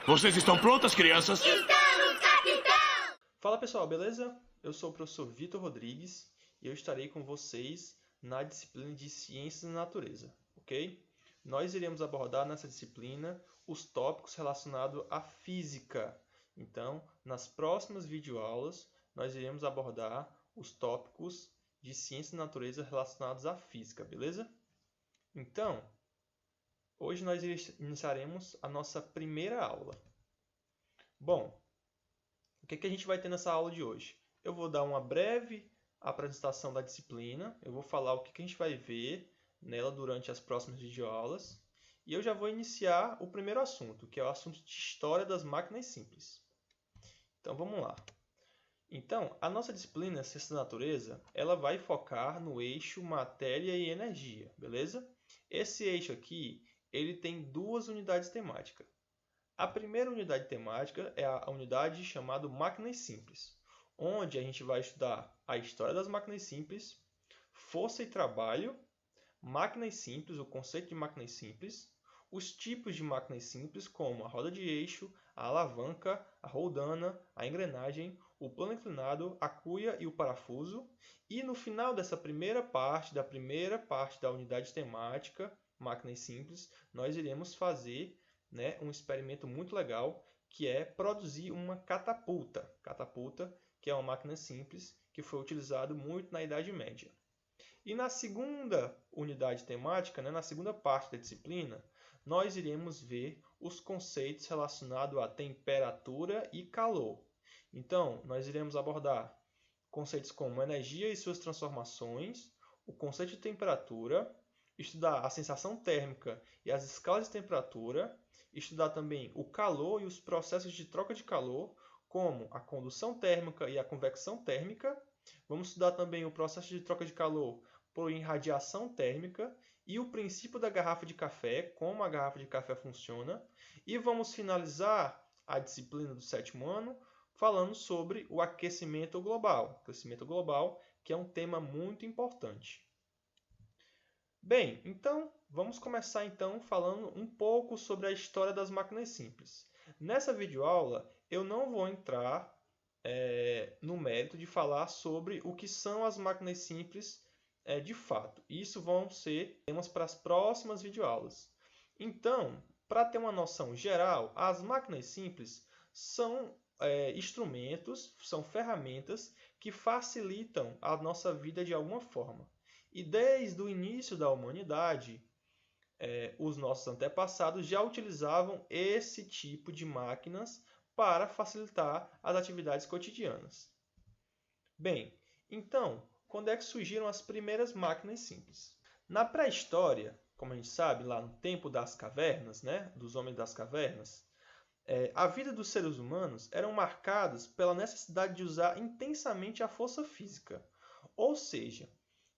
Vocês estão prontas, crianças? Estamos, capitão! Fala pessoal, beleza? Eu sou o professor Vitor Rodrigues e eu estarei com vocês na disciplina de Ciências da Natureza, ok? Nós iremos abordar nessa disciplina os tópicos relacionados à física. Então, nas próximas videoaulas, nós iremos abordar os tópicos de Ciências da Natureza relacionados à física, beleza? Então, hoje nós iniciaremos a nossa primeira aula. Bom, o que a gente vai ter nessa aula de hoje? Eu vou dar uma breve apresentação da disciplina, eu vou falar o que a gente vai ver nela durante as próximas videoaulas, e eu já vou iniciar o primeiro assunto, que é o assunto de História das Máquinas Simples. Então, vamos lá. Então, a nossa disciplina Ciência da Natureza, ela vai focar no eixo matéria e energia, beleza? Esse eixo aqui, ele tem duas unidades temáticas. A primeira unidade temática é a unidade chamada Máquinas Simples, onde a gente vai estudar a história das máquinas simples, força e trabalho, máquinas simples, o conceito de máquinas simples, os tipos de máquinas simples, como a roda de eixo, a alavanca, a roldana, a engrenagem, o plano inclinado, a cuia e o parafuso. E no final dessa primeira parte da unidade temática, máquinas simples, nós iremos fazer um experimento muito legal, que é produzir uma catapulta. Catapulta, que é uma máquina simples, que foi utilizado muito na Idade Média. E na segunda unidade temática, na segunda parte da disciplina, nós iremos ver os conceitos relacionados à temperatura e calor. Então, nós iremos abordar conceitos como energia e suas transformações, o conceito de temperatura, estudar a sensação térmica e as escalas de temperatura, estudar também o calor e os processos de troca de calor, como a condução térmica e a convecção térmica. Vamos estudar também o processo de troca de calor por irradiação térmica e o princípio da garrafa de café, como a garrafa de café funciona. E vamos finalizar a disciplina do sétimo ano falando sobre o aquecimento global. Aquecimento global, que é um tema muito importante. Bem, então vamos começar falando um pouco sobre a história das máquinas simples. Nessa videoaula eu não vou entrar no mérito de falar sobre o que são as máquinas simples de fato. Isso vão ser temas para as próximas videoaulas. Então, para ter uma noção geral, as máquinas simples são instrumentos, são ferramentas que facilitam a nossa vida de alguma forma. E desde o início da humanidade, os nossos antepassados já utilizavam esse tipo de máquinas para facilitar as atividades cotidianas. Bem, então, quando é que surgiram as primeiras máquinas simples? Na pré-história, como a gente sabe, lá no tempo das cavernas, dos homens das cavernas, a vida dos seres humanos eram marcadas pela necessidade de usar intensamente a força física. Ou seja,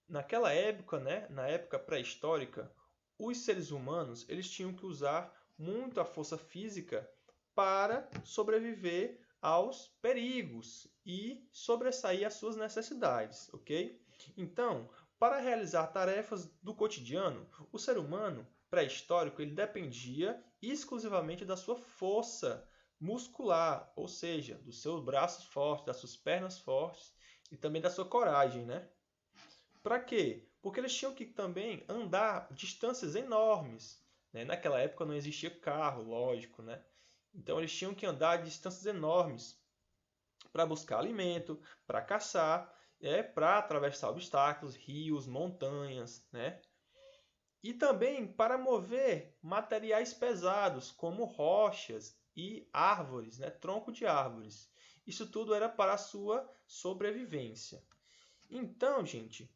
naquela época, na época pré-histórica, os seres humanos eles tinham que usar muito a força física para sobreviver aos perigos e sobressair as suas necessidades, ok? Então, para realizar tarefas do cotidiano, o ser humano pré-histórico ele dependia exclusivamente da sua força muscular, ou seja, dos seus braços fortes, das suas pernas fortes e também da sua coragem, Para quê? Porque eles tinham que também andar distâncias enormes. Naquela época não existia carro, lógico, Então eles tinham que andar distâncias enormes para buscar alimento, para caçar, para atravessar obstáculos, rios, montanhas, E também para mover materiais pesados, como rochas e árvores, tronco de árvores. Isso tudo era para a sua sobrevivência. Então, gente,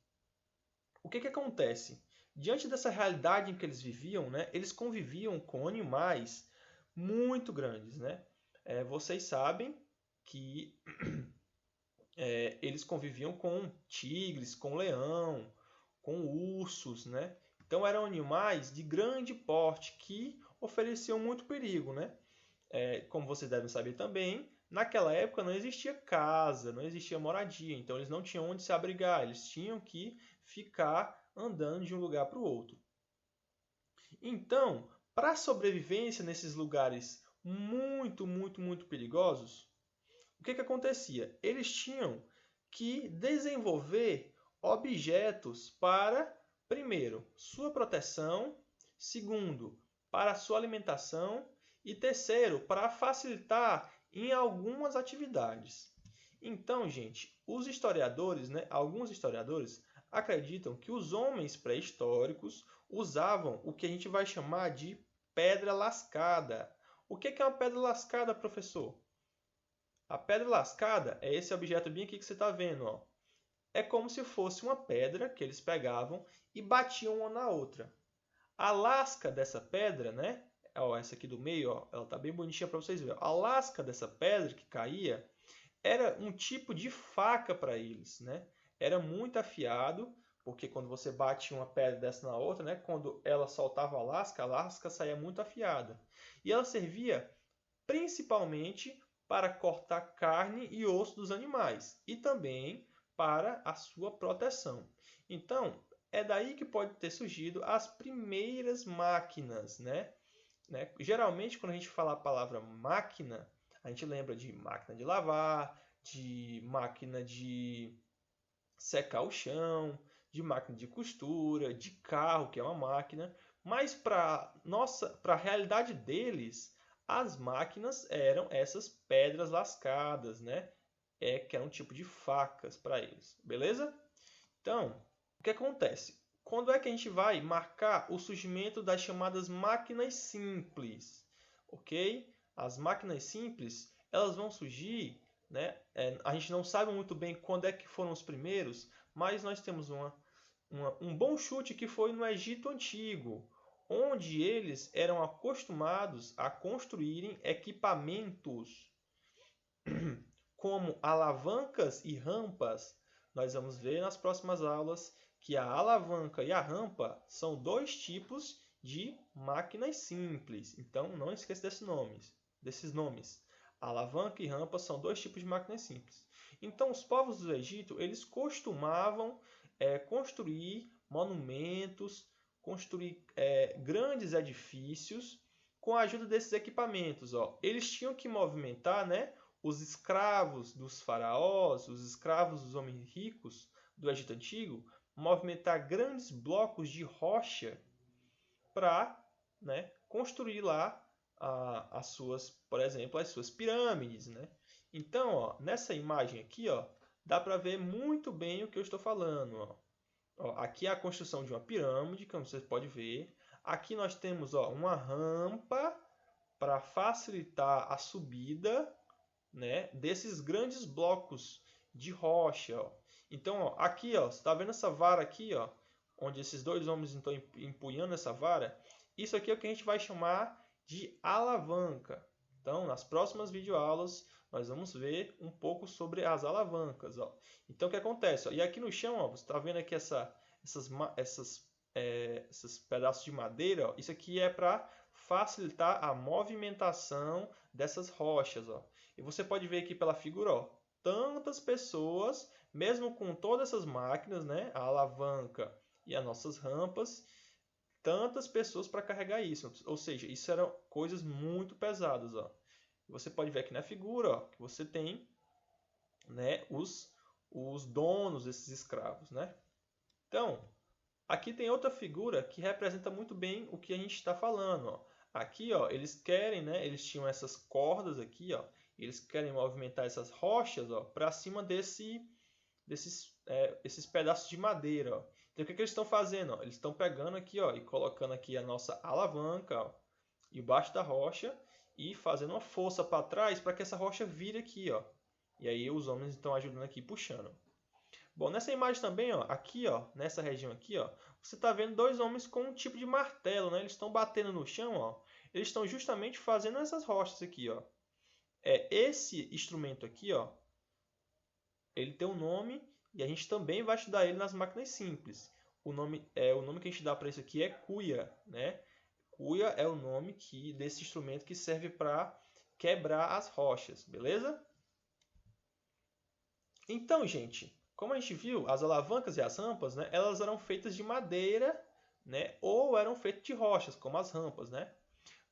o que acontece? Diante dessa realidade em que eles viviam, eles conviviam com animais muito grandes. Vocês sabem que eles conviviam com tigres, com leão, com ursos. Então eram animais de grande porte que ofereciam muito perigo. Como vocês devem saber também, naquela época não existia casa, não existia moradia, então eles não tinham onde se abrigar, eles tinham que ficar andando de um lugar para o outro. Então, para a sobrevivência nesses lugares muito perigosos, o que acontecia? Eles tinham que desenvolver objetos para, primeiro, sua proteção, segundo, para sua alimentação e terceiro, para facilitar em algumas atividades. Então, gente, os historiadores, alguns historiadores acreditam que os homens pré-históricos usavam o que a gente vai chamar de pedra lascada. O que é uma pedra lascada, professor? A pedra lascada é esse objeto bem aqui que você está vendo. Ó. É como se fosse uma pedra que eles pegavam e batiam uma na outra. A lasca dessa pedra, ó, essa aqui do meio, ó, ela está bem bonitinha para vocês verem. A lasca dessa pedra que caía era um tipo de faca para eles. Era muito afiado, porque quando você bate uma pedra dessa na outra, quando ela soltava a lasca saía muito afiada. E ela servia principalmente para cortar carne e osso dos animais e também para a sua proteção. Então, é daí que pode ter surgido as primeiras máquinas, Geralmente, quando a gente fala a palavra máquina, a gente lembra de máquina de lavar, de máquina de secar o chão, de máquina de costura, de carro, que é uma máquina. Mas para a realidade deles, as máquinas eram essas pedras lascadas, que era um tipo de facas para eles, beleza? Então, o que acontece? Quando é que a gente vai marcar o surgimento das chamadas máquinas simples? Ok? As máquinas simples, elas vão surgir, a gente não sabe muito bem quando é que foram os primeiros, mas nós temos um bom chute que foi no Egito Antigo, onde eles eram acostumados a construírem equipamentos como alavancas e rampas. Nós vamos ver nas próximas aulas que a alavanca e a rampa são dois tipos de máquinas simples. Então, não esqueça desses nomes. Alavanca e rampa são dois tipos de máquinas simples. Então, os povos do Egito, eles costumavam construir monumentos, construir grandes edifícios com a ajuda desses equipamentos. Ó. Eles tinham que movimentar, os escravos dos faraós, os escravos dos homens ricos do Egito Antigo, movimentar grandes blocos de rocha para construir lá por exemplo, as suas pirâmides. Então, ó, nessa imagem aqui, ó, dá para ver muito bem o que eu estou falando. Ó, aqui é a construção de uma pirâmide, como você pode ver. Aqui nós temos uma rampa para facilitar a subida desses grandes blocos de rocha. Ó. Então, ó, aqui, ó, você está vendo essa vara aqui, ó, onde esses dois homens estão empunhando essa vara? Isso aqui é o que a gente vai chamar de alavanca. Então, nas próximas videoaulas, nós vamos ver um pouco sobre as alavancas. Ó. Então, o que acontece? Ó, e aqui no chão, ó, você está vendo aqui esses pedaços de madeira? Ó, isso aqui é para facilitar a movimentação dessas rochas. Ó. E você pode ver aqui pela figura, ó, tantas pessoas, mesmo com todas essas máquinas, a alavanca e as nossas rampas, tantas pessoas para carregar isso. Ou seja, isso eram coisas muito pesadas. Ó. Você pode ver aqui na figura, ó, que você tem os donos desses escravos. Então, aqui tem outra figura que representa muito bem o que a gente está falando. Ó. Aqui, ó, eles eles tinham essas cordas aqui, ó, eles querem movimentar essas rochas para cima esses pedaços de madeira. Ó. Então, o que eles estão fazendo? Ó? Eles estão pegando aqui, ó, e colocando aqui a nossa alavanca, ó, embaixo da rocha e fazendo uma força para trás para que essa rocha vire aqui. Ó. E aí os homens estão ajudando aqui, puxando. Bom, nessa imagem também, ó, aqui, ó, nessa região aqui, ó, você está vendo dois homens com um tipo de martelo. Eles estão batendo no chão. Ó. Eles estão justamente fazendo essas rochas aqui. Ó. Esse instrumento aqui, ó, ele tem um nome e a gente também vai estudar ele nas máquinas simples. O nome que a gente dá para isso aqui é cuia. Cuia é o nome desse instrumento que serve para quebrar as rochas, beleza? Então, gente, como a gente viu, as alavancas e as rampas, elas eram feitas de madeira, ou eram feitas de rochas, como as rampas,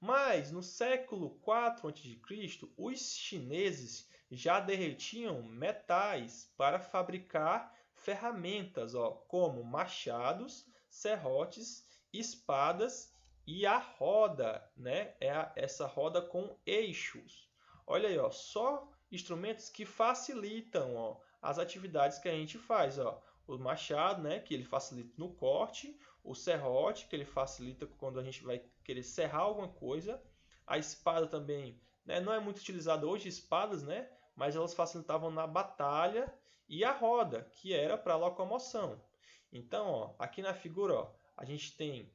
Mas no século IV a.C., os chineses já derretiam metais para fabricar ferramentas, como machados, serrotes, espadas e a roda, né? Essa roda com eixos. Olha aí, só instrumentos que facilitam, as atividades que a gente faz. O machado, né, que ele facilita no corte, o serrote, que ele facilita quando a gente vai querer serrar alguma coisa, a espada também, né, não é muito utilizada hoje espadas, né, mas elas facilitavam na batalha, e a roda, que era para locomoção. Então, aqui na figura, a gente tem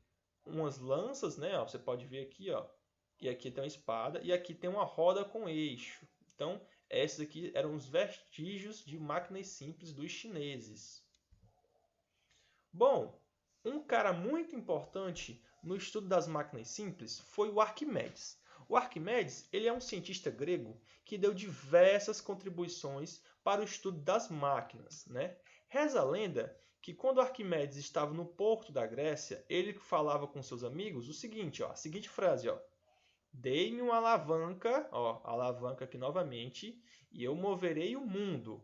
umas lanças, né, você pode ver aqui, e aqui tem uma espada, e aqui tem uma roda com eixo. Então, esses aqui eram os vestígios de máquinas simples dos chineses. Bom, um cara muito importante no estudo das máquinas simples foi o Arquimedes. O Arquimedes ele é um cientista grego que deu diversas contribuições para o estudo das máquinas, né? Reza a lenda que quando Arquimedes estava no porto da Grécia, ele falava com seus amigos o seguinte, a seguinte frase, dei-me uma alavanca, alavanca aqui novamente, e eu moverei o mundo.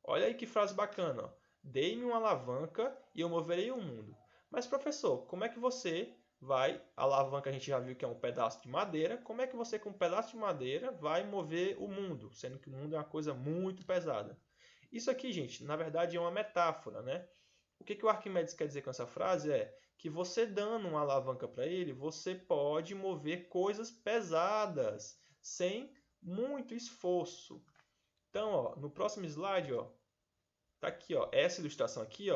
Olha aí que frase bacana, dei-me uma alavanca e eu moverei o mundo. Mas professor, como é que você vai, a alavanca a gente já viu que é um pedaço de madeira, como é que você com um pedaço de madeira vai mover o mundo, sendo que o mundo é uma coisa muito pesada? Isso aqui, gente, na verdade é uma metáfora, né? O que o Arquimedes quer dizer com essa frase é que você dando uma alavanca para ele, você pode mover coisas pesadas, sem muito esforço. Então, no próximo slide, tá aqui, essa ilustração aqui,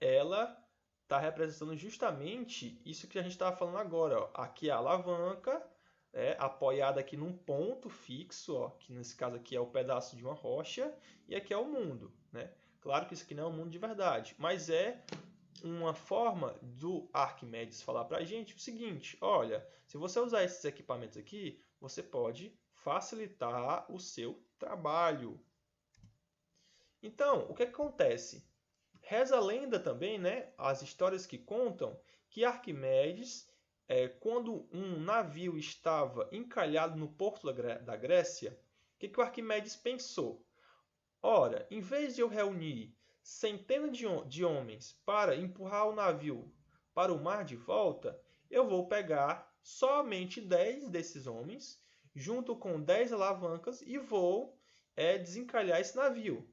ela está representando justamente isso que a gente estava falando agora. Aqui é a alavanca, apoiada aqui num ponto fixo, que nesse caso aqui é o pedaço de uma rocha, e aqui é o mundo, né? Claro que isso aqui não é um mundo de verdade, mas é uma forma do Arquimedes falar para a gente o seguinte, olha, se você usar esses equipamentos aqui, você pode facilitar o seu trabalho. Então, o que acontece? Reza a lenda também, né, as histórias que contam, que Arquimedes, quando um navio estava encalhado no porto da Grécia, o que o Arquimedes pensou? Ora, em vez de eu reunir centenas de homens para empurrar o navio para o mar de volta, eu vou pegar somente 10 desses homens, junto com 10 alavancas, e vou desencalhar esse navio.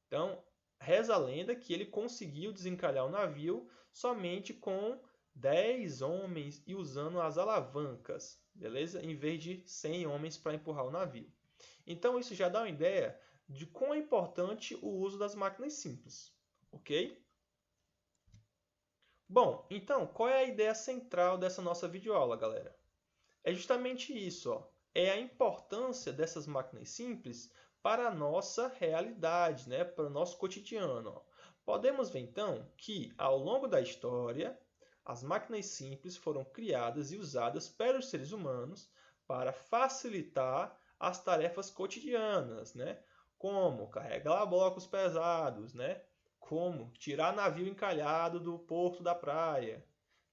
Então, reza a lenda que ele conseguiu desencalhar o navio somente com 10 homens e usando as alavancas, beleza? Em vez de 100 homens para empurrar o navio. Então, isso já dá uma ideia de quão é importante o uso das máquinas simples, ok? Bom, então, qual é a ideia central dessa nossa videoaula, galera? É justamente isso, é a importância dessas máquinas simples para a nossa realidade, né? Para o nosso cotidiano. Podemos ver, então, que ao longo da história, as máquinas simples foram criadas e usadas pelos seres humanos para facilitar as tarefas cotidianas, né? Como carregar blocos pesados, né? Como tirar navio encalhado do porto da praia,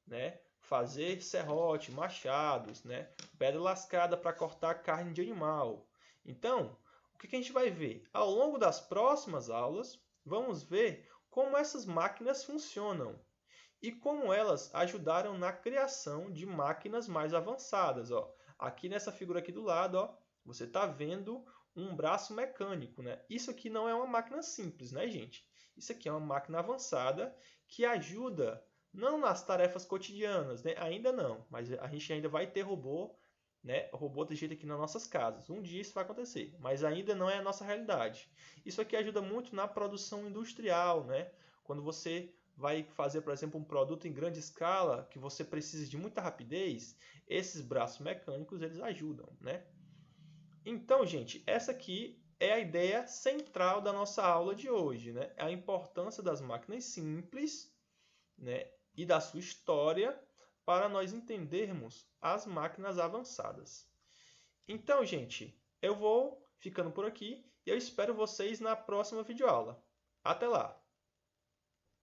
né? Fazer serrote, machados, né? Pedra lascada para cortar carne de animal. Então, o que a gente vai ver? Ao longo das próximas aulas, vamos ver como essas máquinas funcionam e como elas ajudaram na criação de máquinas mais avançadas. Aqui nessa figura aqui do lado, você está vendo um braço mecânico, né? Isso aqui não é uma máquina simples, né, gente? Isso aqui é uma máquina avançada que ajuda não nas tarefas cotidianas, né? Ainda não, mas a gente ainda vai ter robô, né? Robô de jeito aqui nas nossas casas. Um dia isso vai acontecer, mas ainda não é a nossa realidade. Isso aqui ajuda muito na produção industrial, né? Quando você vai fazer, por exemplo, um produto em grande escala que você precisa de muita rapidez, esses braços mecânicos eles ajudam, né? Então, gente, essa aqui é a ideia central da nossa aula de hoje, né? A importância das máquinas simples, né? E da sua história para nós entendermos as máquinas avançadas. Então, gente, eu vou ficando por aqui e eu espero vocês na próxima videoaula. Até lá!